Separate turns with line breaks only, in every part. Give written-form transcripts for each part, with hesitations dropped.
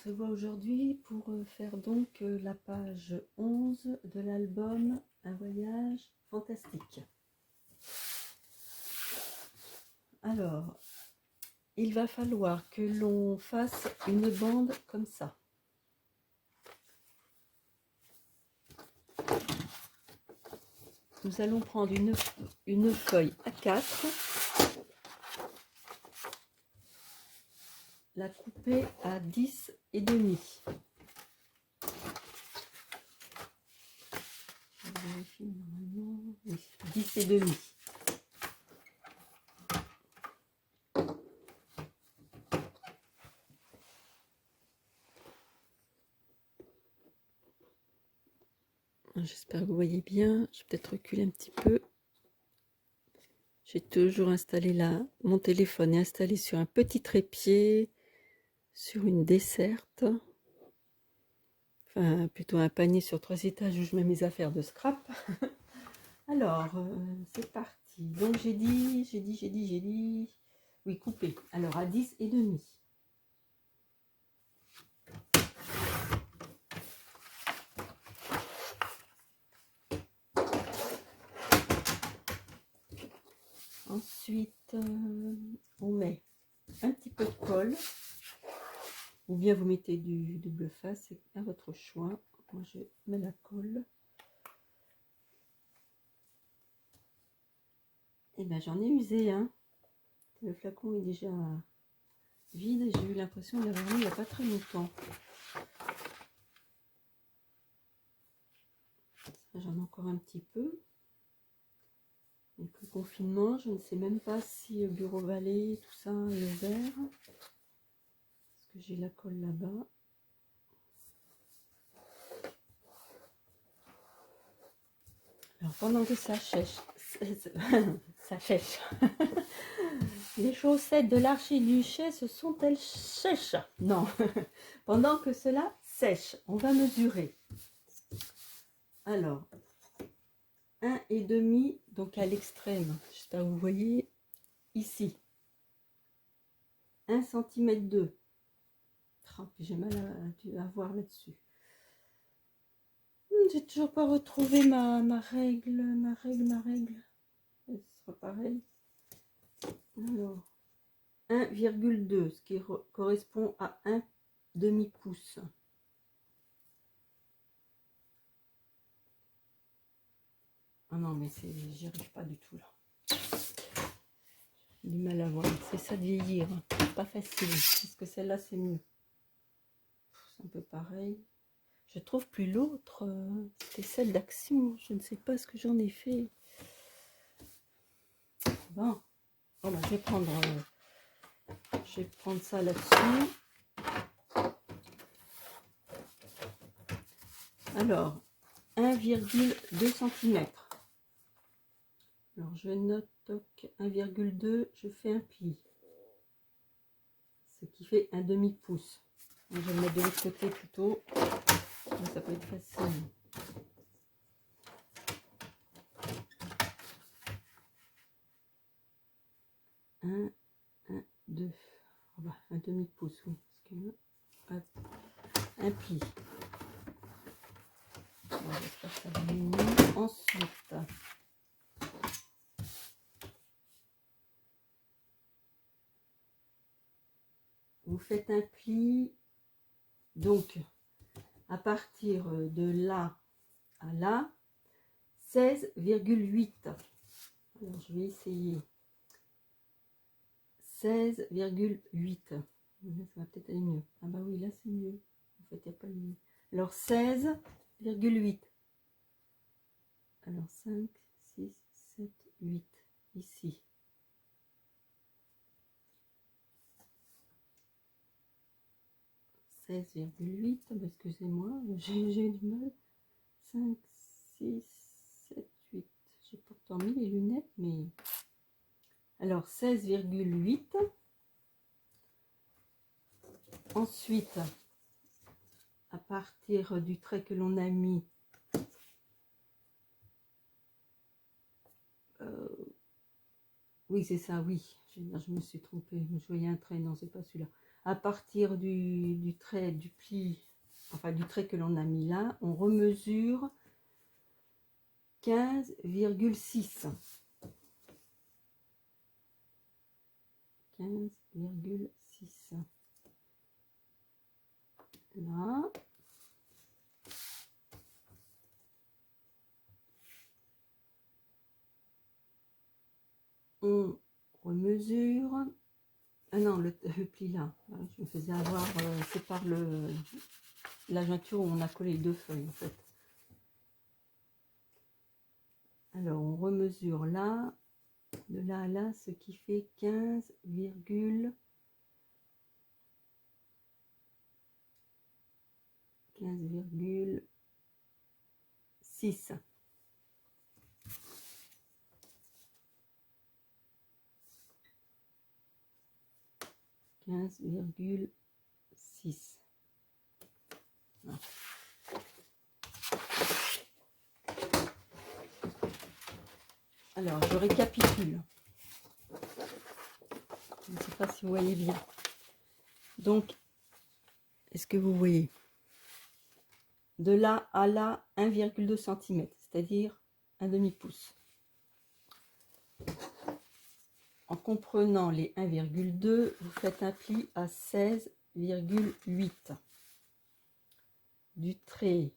se voit aujourd'hui pour faire donc la page 11 de l'album Un voyage fantastique. Alors, il va falloir que l'on fasse une bande comme ça. Nous allons prendre une feuille A4, la couper à 10 et demi. Je vérifie normalement. Oui, 10 et demi. J'espère que vous voyez bien. Je vais peut-être reculer un petit peu. J'ai toujours installé mon téléphone est installé sur un petit trépied, sur une desserte. Enfin, plutôt un panier sur 3 étages où je mets mes affaires de scrap. Alors, c'est parti. Donc j'ai dit. Oui, couper. Alors à 10 et demi. Ensuite, on met un petit peu de colle. Ou bien vous mettez du double face, c'est à votre choix. Moi, je mets la colle. Et bien, j'en ai usé un. Le flacon est déjà vide et j'ai eu l'impression de l'avoir mis il n'y a pas très longtemps. J'en ai encore un petit peu. Avec le confinement, je ne sais même pas si Bureau Vallée, tout ça est ouvert. Parce que j'ai la colle là-bas. Alors pendant que ça sèche, ça sèche. Les chaussettes de l'archiduchesse sont-elles sèches? Non. Pendant que cela sèche, on va mesurer. Alors, 1,5, donc à l'extrême, j'espère que vous voyez, ici. 1 cm 2. J'ai mal à voir là-dessus. J'ai toujours pas retrouvé ma règle. Ce sera pareil. Alors, 1,2, ce qui correspond à 1 demi-pouce. Ah non, mais j'y arrive pas du tout là. J'ai du mal à voir. C'est ça de vieillir. Pas facile. Parce que celle-là, c'est mieux. C'est un peu pareil. Je trouve plus l'autre. C'était celle d'Action. Je ne sais pas ce que j'en ai fait. Bon. Bon bah, je vais prendre ça là-dessus. Alors, 1,2 cm. Alors, je note 1,2, je fais un pli. Ce qui fait un demi-pouce. Je vais le mettre de l'autre côté plutôt. Ça peut être facile. 1, 2. Oh bah, un demi-pouce, oui. Parce que, un pli. J'espère que ça va mieux. Ensuite, vous faites un pli, donc à partir de là à là, 16,8. Alors je vais essayer. 16,8. Ça va peut-être aller mieux. Ah bah oui, là c'est mieux. En fait, il n'y a pas mieux. Alors 16,8. Alors 5, 6, 7, 8. Ici. 16,8, excusez-moi, j'ai du mal. 5, 6, 7, 8. J'ai pourtant mis les lunettes, mais... Alors, 16,8. Ensuite, à partir du trait que l'on a mis, oui, c'est ça, oui. Je me suis trompée. Je voyais un trait, non, c'est pas celui-là. à partir du trait, du pli, enfin du trait que l'on a mis là, on remesure 15,6. 15,6. Là. On remesure. Ah non, le pli là. Je me faisais avoir, c'est par la jointure où on a collé les deux feuilles en fait. Alors on remesure là, de là à là, ce qui fait 15,6. 15,6. Alors, je récapitule. Je ne sais pas si vous voyez bien. Donc, est-ce que vous voyez? De là à là, 1,2 cm, c'est-à-dire un demi-pouce. En comprenant les 1,2, vous faites un pli à 16,8. Du trait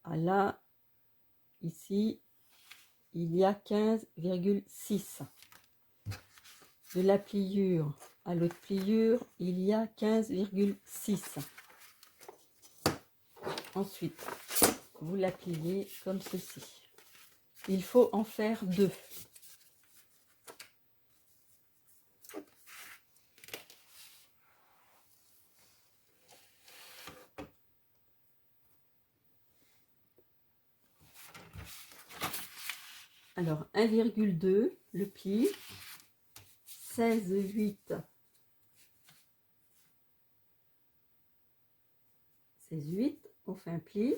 à là, ici, il y a 15,6. De la pliure à l'autre pliure, il y a 15,6. Ensuite, vous la pliez comme ceci. Il faut en faire 2. Alors, 1,2, le pli, 16,8, 16,8, on fait un pli.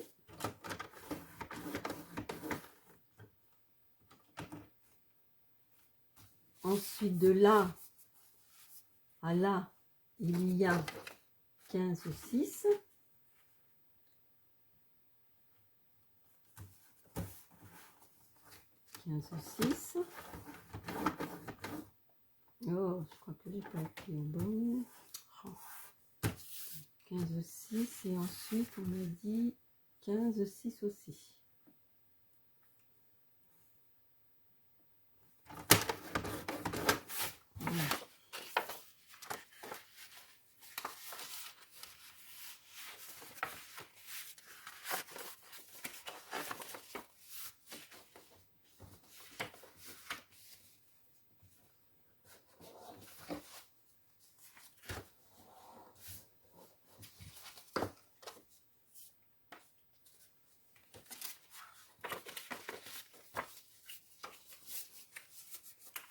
Ensuite, de là à là, il y a 15,6. Oh, je crois que j'ai pas appuyé au bon. 15,6 et ensuite on me dit 15,6 aussi. Voilà.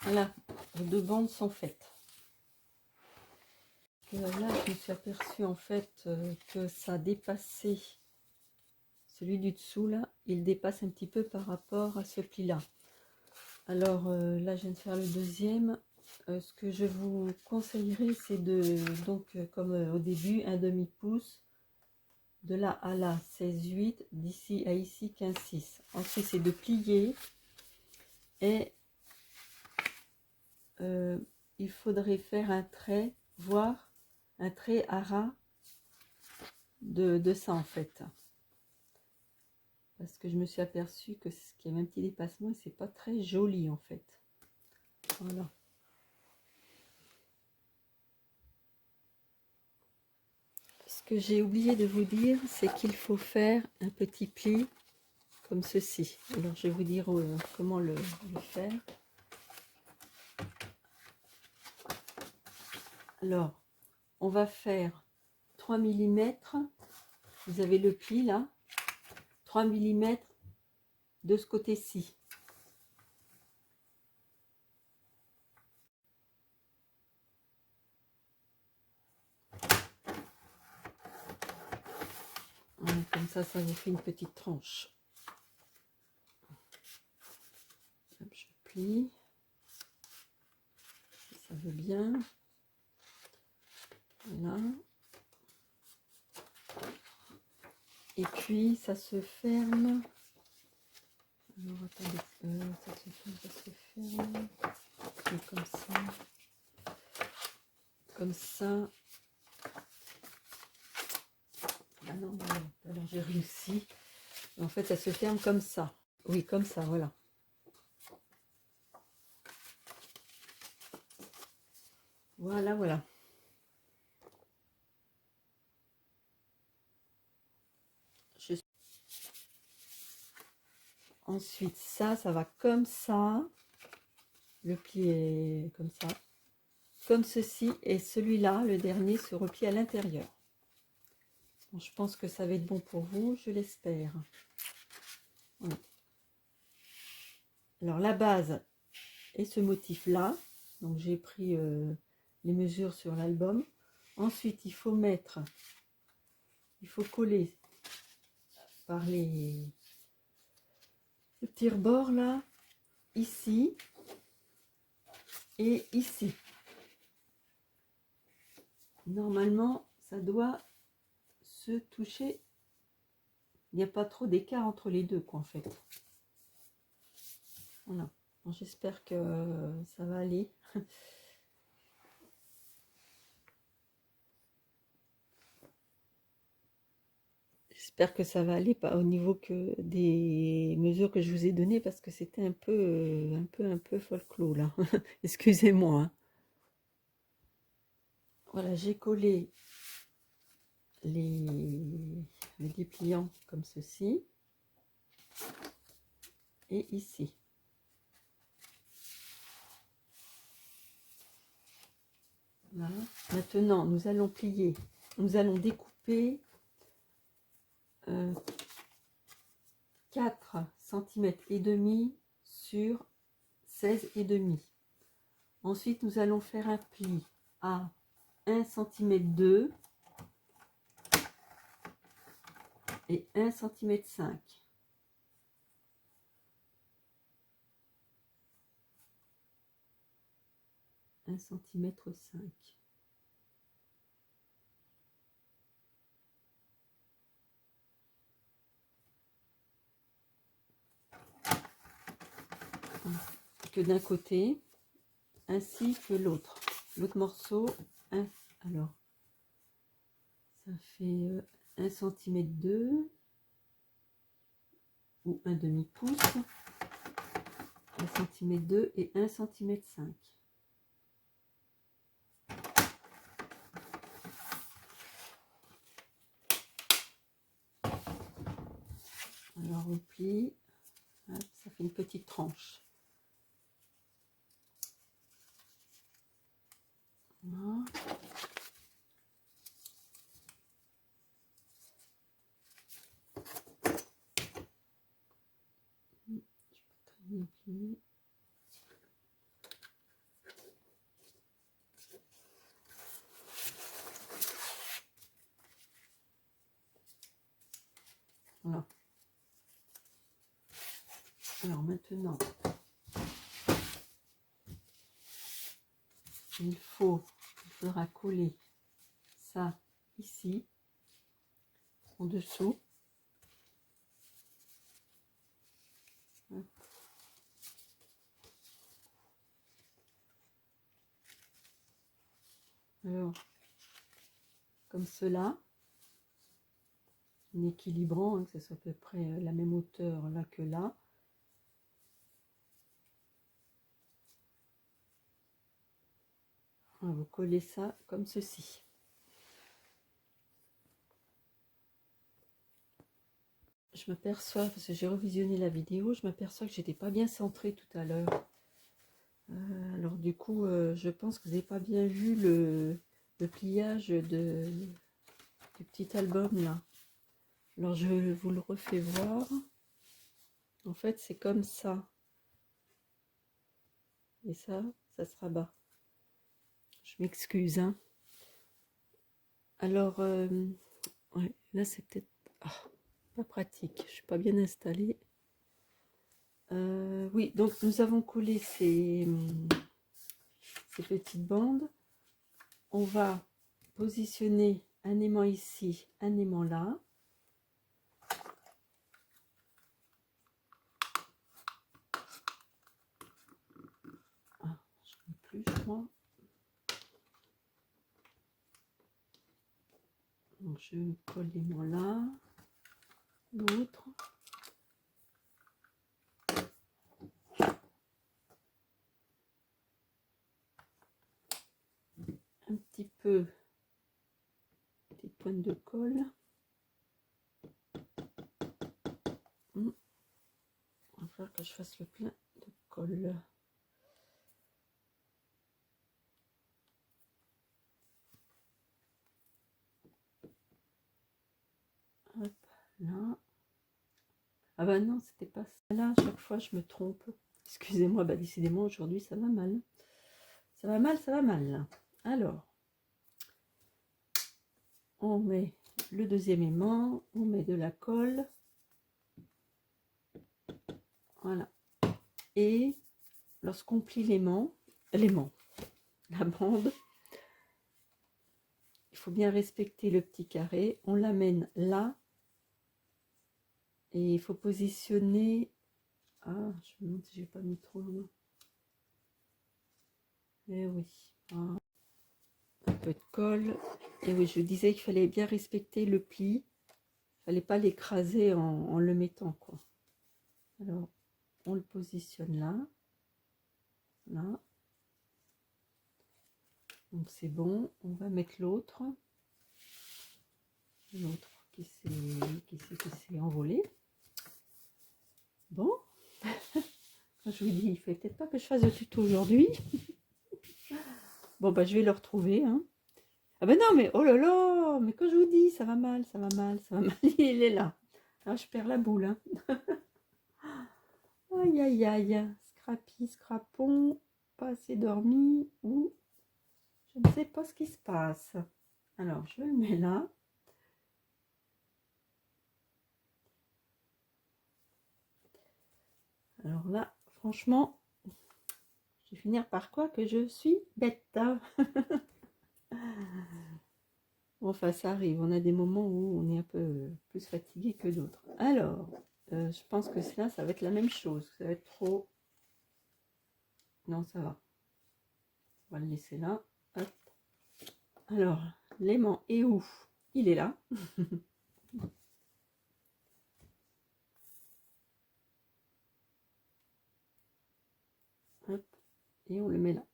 Voilà, les 2 bandes sont faites. Là, je me suis aperçue en fait que ça dépassait, celui du dessous là, il dépasse un petit peu par rapport à ce pli là. Alors là, je viens de faire le deuxième. Ce que je vous conseillerais, c'est de, donc comme au début, un demi-pouce, de là à là, 16,8, d'ici à ici, 15,6. Ensuite, c'est de plier et il faudrait faire un trait, voire un trait à ras de ça en fait. Parce que je me suis aperçue que ce qui est un petit dépassement et c'est pas très joli en fait. Voilà. Ce que j'ai oublié de vous dire, c'est qu'il faut faire un petit pli comme ceci. Alors je vais vous dire comment le faire. Alors, on va faire 3 mm. Vous avez le pli là. 3 mm de ce côté-ci. Voilà, comme ça vous fait une petite tranche. Hop, je plie. Si ça veut bien. Voilà. Et puis ça se ferme. Alors attendez, ça se ferme, ça se ferme. Et comme ça. Comme ça. Ah non, alors j'ai réussi. En fait, ça se ferme comme ça. Oui, comme ça, voilà. Voilà, voilà. Ensuite, ça va comme ça. Le pli est comme ça. Comme ceci. Et celui-là, le dernier, se replie à l'intérieur. Bon, je pense que ça va être bon pour vous, je l'espère. Voilà. Alors, la base est ce motif-là. Donc, j'ai pris les mesures sur l'album. Ensuite, il faut coller par les petits rebords là, ici et ici. Normalement, ça doit se toucher. Il n'y a pas trop d'écart entre les deux, quoi, en fait. Voilà. Bon, j'espère que ça va aller. J'espère que ça va aller, pas au niveau que des mesures que je vous ai données, parce que c'était un peu folklore là. Excusez-moi. Hein. Voilà, j'ai collé les dépliants comme ceci et ici. Voilà. Maintenant, nous allons plier, nous allons découper 4 cm et demi sur 16,5. Ensuite, nous allons faire un pli à 1 cm 2 et 1 cm 5. Un centimètre 5. Que d'un côté ainsi que l'autre morceau. Alors ça fait 1 cm 2 ou un demi pouce, 1 cm 2 et 1 cm 5. Alors on plie, hop, ça fait une petite tranche. Voilà. Je peux très bien plier. Voilà. Alors maintenant, il faudra coller ça ici, en dessous. Alors, comme cela, en équilibrant, hein, que ce soit à peu près la même hauteur là que là. On va vous coller ça comme ceci. Je m'aperçois, parce que j'ai revisionné la vidéo, je m'aperçois que j'étais pas bien centrée tout à l'heure. Alors du coup, je pense que vous n'avez pas bien vu le pliage du petit album là. Alors je vous le refais voir. En fait, c'est comme ça. Et ça se rabat. Je m'excuse. Hein. Alors, ouais, là c'est peut-être pas pratique. Je suis pas bien installée. Oui, donc nous avons collé ces petites bandes. On va positionner un aimant ici, un aimant là. Ah, je n'ai plus, je crois. Donc je colle l'aimant là, l'autre. Un petit peu des pointes de colle. Il va falloir que je fasse le plein de colle. Hop, là. Ah bah non, c'était pas ça. Là, à chaque fois, je me trompe. Excusez-moi, bah décidément, aujourd'hui, ça va mal. Ça va mal, ça va mal. Alors, on met le deuxième aimant, on met de la colle. Voilà. Et lorsqu'on plie l'aimant, la bande, il faut bien respecter le petit carré. On l'amène là. Et il faut positionner. Ah, je me demande si j'ai pas mis trop loin. Eh oui. Ah. Un peu de colle. Et oui, je disais qu'il fallait bien respecter le pli. Il fallait pas l'écraser en le mettant, quoi. Alors, on le positionne là. Là. Donc c'est bon. On va mettre l'autre. L'autre qui s'est envolé. Bon. Je vous dis, il fait peut-être pas que je fasse le tuto aujourd'hui. Bon, bah je vais le retrouver, hein. Ah ben non, mais oh là là, mais quand je vous dis, ça va mal, ça va mal, ça va mal, il est là. Ah, je perds la boule, hein. Aïe, aïe, aïe. Scrappy, scrapon, pas assez dormi, ou je ne sais pas ce qui se passe. Alors, je le mets là. Alors là, franchement, je vais finir par quoi que je suis bête. Enfin, ça arrive. On a des moments où on est un peu plus fatigué que d'autres. Alors, je pense que là, ça va être la même chose. Ça va être trop... Non, ça va. On va le laisser là. Hop. Alors, l'aimant est où? Il est là. Hop. Et on le met là.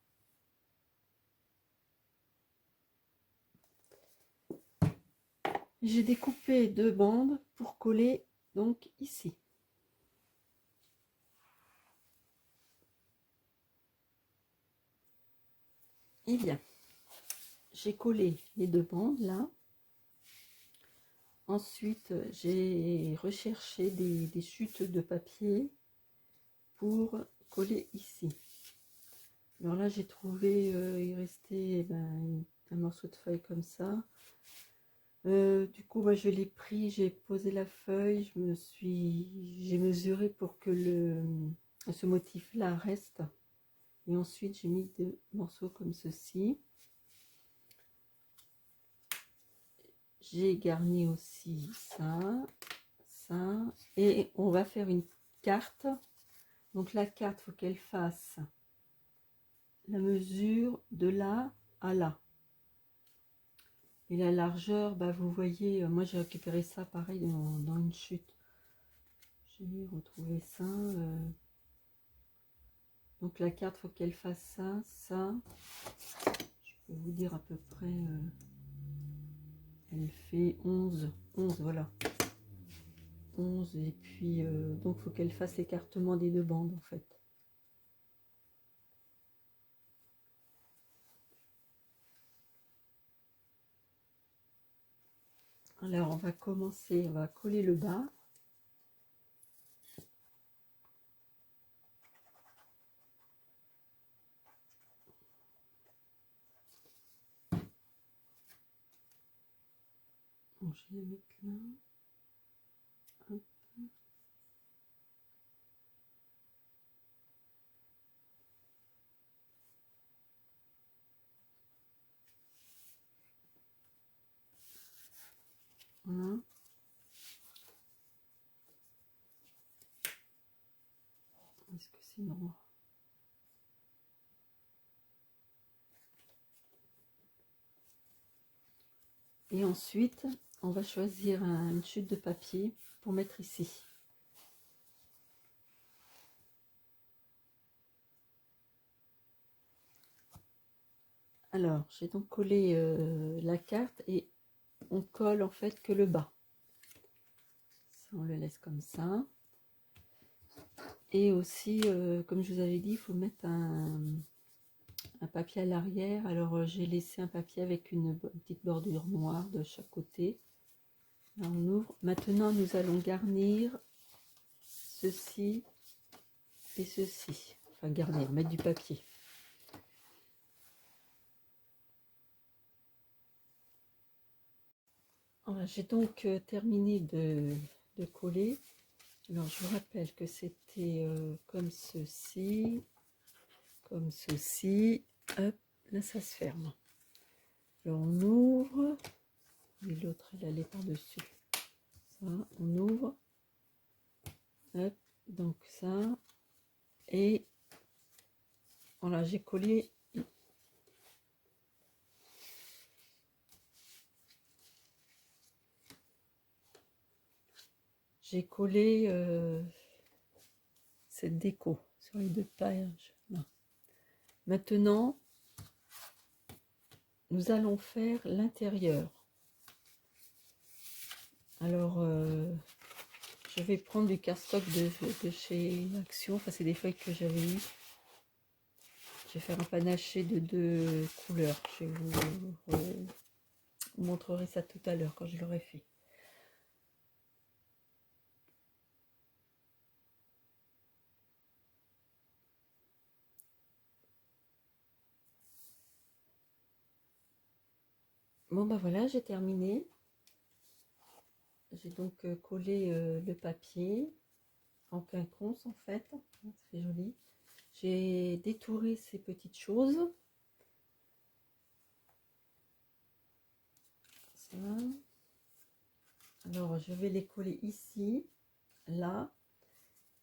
J'ai découpé deux bandes pour coller donc ici. Et bien, j'ai collé les deux bandes là. Ensuite, j'ai recherché des chutes de papier pour coller ici. Alors là, j'ai trouvé, il restait un morceau de feuille comme ça. Du coup, bah, je l'ai pris, j'ai posé la feuille, j'ai mesuré pour que ce motif-là reste. Et ensuite, j'ai mis deux morceaux comme ceci. J'ai garni aussi ça, ça. Et on va faire une carte. Donc la carte, il faut qu'elle fasse la mesure de là à là. Et la largeur, bah, vous voyez, moi j'ai récupéré ça pareil dans une chute. J'ai retrouvé ça. Donc la carte, il faut qu'elle fasse ça, ça. Je peux vous dire à peu près, elle fait 11, voilà. 11 et puis, donc il faut qu'elle fasse l'écartement des deux bandes en fait. Alors on va commencer, on va coller le bas. Bon, je vais la mettre là. Hop. Voilà. Est-ce que c'est non? Et ensuite, on va choisir une chute de papier pour mettre ici. Alors, j'ai donc collé la carte et on colle en fait que le bas. Ça, on le laisse comme ça. Et aussi, comme je vous avais dit, il faut mettre un papier à l'arrière. Alors, j'ai laissé un papier avec une petite bordure noire de chaque côté. Là, on ouvre. Maintenant, nous allons garnir ceci et ceci. Enfin, garnir, mettre du papier. Voilà, j'ai donc terminé de coller. Alors, je vous rappelle que c'était comme ceci, comme ceci. Hop, là, ça se ferme. Alors, on ouvre. Et l'autre, elle allait par-dessus. Ça, on ouvre. Hop, donc ça. Et voilà, j'ai collé. J'ai collé cette déco sur les deux pages. Là. Maintenant, nous allons faire l'intérieur. Alors, je vais prendre du cardstock de chez Action. Enfin, c'est des feuilles que j'avais eues. Je vais faire un panaché de 2 couleurs. Je vous montrerai ça tout à l'heure quand je l'aurai fait. Bon bah voilà, j'ai terminé. J'ai donc collé le papier en quinconce en fait. Ça fait joli. J'ai détouré ces petites choses. Ça. Alors je vais les coller ici, là,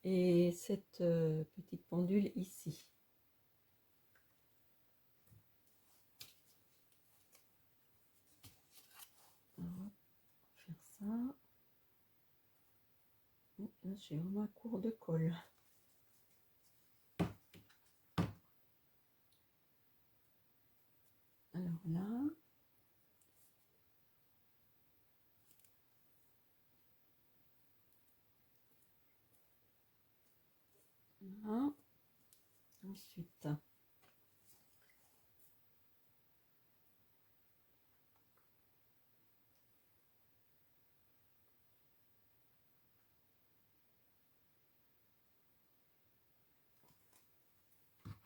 et cette petite pendule ici. Alors, on va faire ça. Là, j'ai vraiment un cours de colle. Alors là, là, ensuite,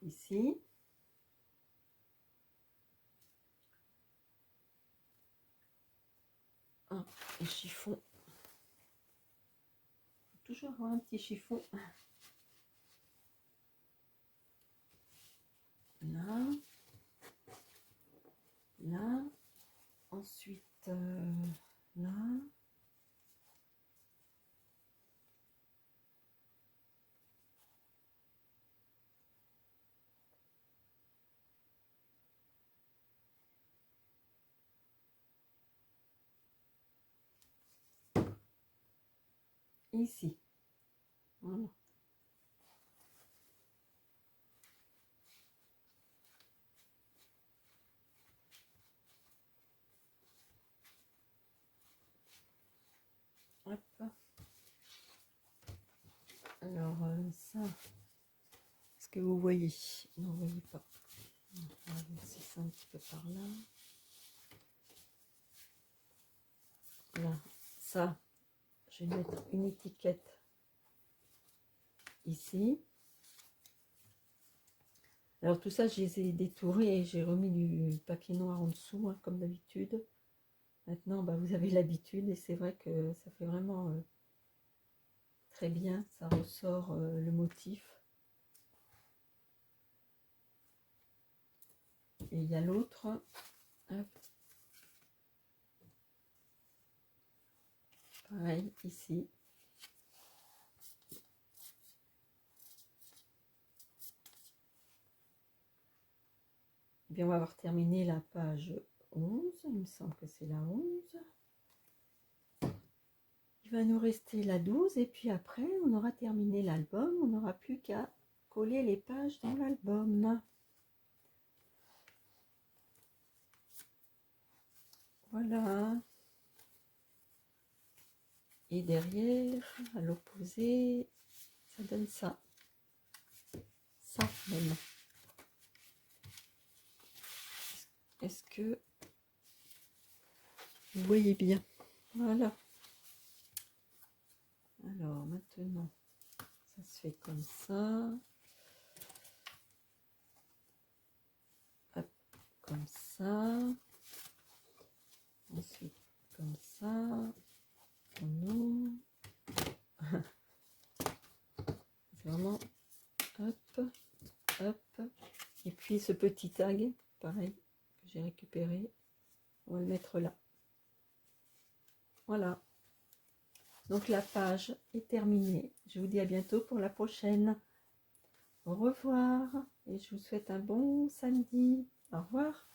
ici. Ah, et chiffon. Toujours avoir un petit chiffon. Là, là, ensuite là, ici. Voilà. Hop. Alors ça, est-ce que vous voyez? Non, vous voyez pas. On va laisser ça un petit peu par là. Là, ça, je vais mettre une étiquette ici. Alors tout ça, je les ai détourés et j'ai remis du papier noir en dessous, hein, comme d'habitude. Maintenant, bah, vous avez l'habitude et c'est vrai que ça fait vraiment très bien. Ça ressort le motif. Et il y a l'autre. Pareil ici. Et bien, on va avoir terminé la page 11. Il me semble que c'est la 11. Il va nous rester la 12 et puis après, on aura terminé l'album. On n'aura plus qu'à coller les pages dans l'album. Voilà. Et derrière, à l'opposé, ça donne ça. Ça même. Est-ce que vous voyez bien? Voilà. Alors maintenant, ça se fait comme ça. Hop, comme ça. Ensuite, comme ça. On ouvre. C'est vraiment hop, hop. Et puis ce petit tag, pareil, que j'ai récupéré. On va le mettre là. Voilà. Donc la page est terminée. Je vous dis à bientôt pour la prochaine. Au revoir et je vous souhaite un bon samedi. Au revoir.